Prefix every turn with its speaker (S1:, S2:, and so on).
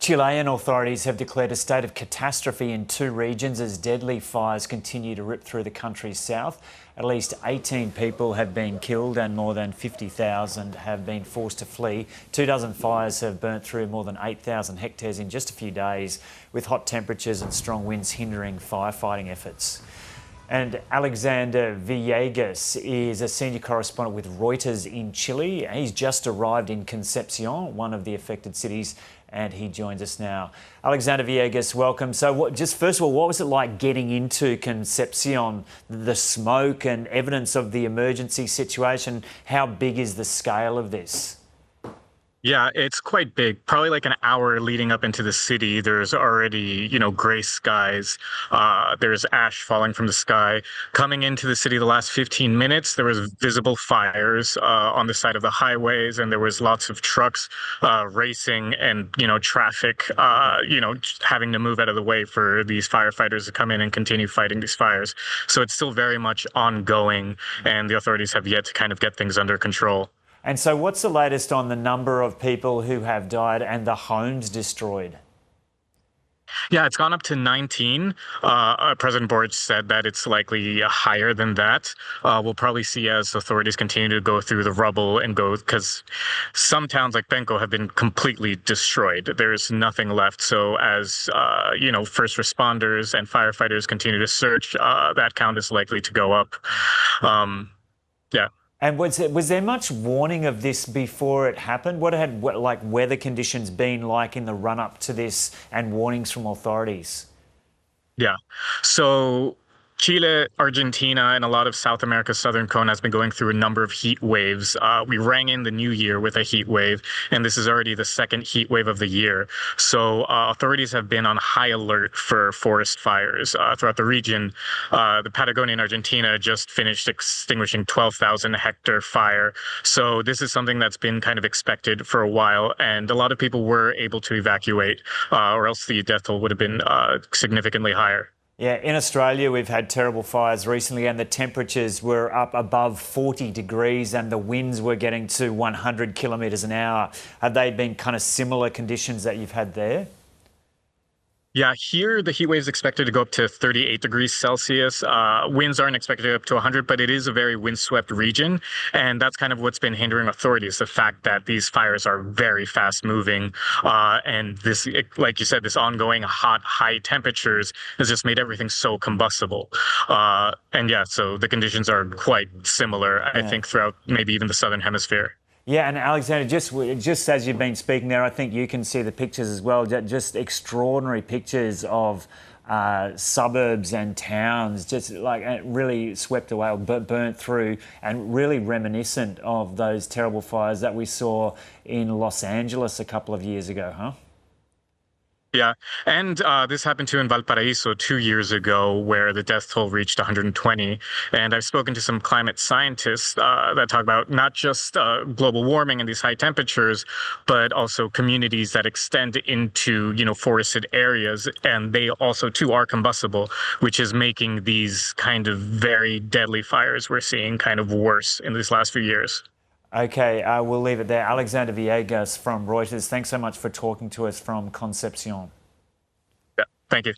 S1: Chilean authorities have declared a state of catastrophe in two regions as deadly fires continue to rip through the country's south. At least 18 people have been killed and more than 50,000 have been forced to flee. 24 fires have burnt through more than 8,000 hectares in just a few days, with hot temperatures and strong winds hindering firefighting efforts. And Alexander Villegas is a senior correspondent with Reuters in Chile. He's just arrived in Concepcion, one of the affected cities, and he joins us now. Alexander Villegas, welcome. So just first of all, what was it like getting into Concepcion? The smoke and evidence of the emergency situation. How big is the scale of this?
S2: Yeah, it's quite big. Probably like an hour leading up into the city, there's already, gray skies. There's ash falling from the sky. Coming into the city the last 15 minutes, there was visible fires on the side of the highways, and there was lots of trucks racing and, traffic, having to move out of the way for these firefighters to come in and continue fighting these fires. So it's still very much ongoing, and the authorities have yet to kind of get things under control.
S1: And so what's the latest on the number of people who have died and the homes destroyed?
S2: Yeah, it's gone up to 19. President Boric said that it's likely higher than that. We'll probably see as authorities continue to go through the rubble and because some towns like Penco have been completely destroyed. There's nothing left. So as, first responders and firefighters continue to search, that count is likely to go up. Yeah.
S1: And was there much warning of this before it happened? What had weather conditions been like in the run-up to this and warnings from authorities?
S2: Yeah. So Chile, Argentina, and a lot of South America's southern cone has been going through a number of heat waves. We rang in the new year with a heat wave, and this is already the second heat wave of the year. So authorities have been on high alert for forest fires throughout the region. The Patagonia in Argentina just finished extinguishing 12,000 hectare fire. So this is something that's been kind of expected for a while, and a lot of people were able to evacuate, or else the death toll would have been significantly higher.
S1: Yeah, in Australia, we've had terrible fires recently and the temperatures were up above 40 degrees and the winds were getting to 100 kilometres an hour. Have they been kind of similar conditions that you've had there?
S2: Yeah, here the heat wave is expected to go up to 38 degrees Celsius. Winds aren't expected to go up to 100, but it is a very windswept region. And that's kind of what's been hindering authorities, the fact that these fires are very fast moving. And this, like you said, this ongoing hot, high temperatures has just made everything so combustible. And yeah, so the conditions are quite similar, I think, throughout maybe even the southern hemisphere.
S1: Yeah, and Alexander, just as you've been speaking there, I think you can see the pictures as well, just extraordinary pictures of suburbs and towns, just like really swept away or burnt through, and really reminiscent of those terrible fires that we saw in Los Angeles a couple of years ago, huh?
S2: Yeah, and this happened too in Valparaiso 2 years ago, where the death toll reached 120. And I've spoken to some climate scientists that talk about not just global warming and these high temperatures, but also communities that extend into, forested areas. And they also, too, are combustible, which is making these kind of very deadly fires we're seeing kind of worse in these last few years.
S1: Okay, we'll leave it there. Alexander Villegas from Reuters, thanks so much for talking to us from Concepcion.
S2: Yeah, thank you.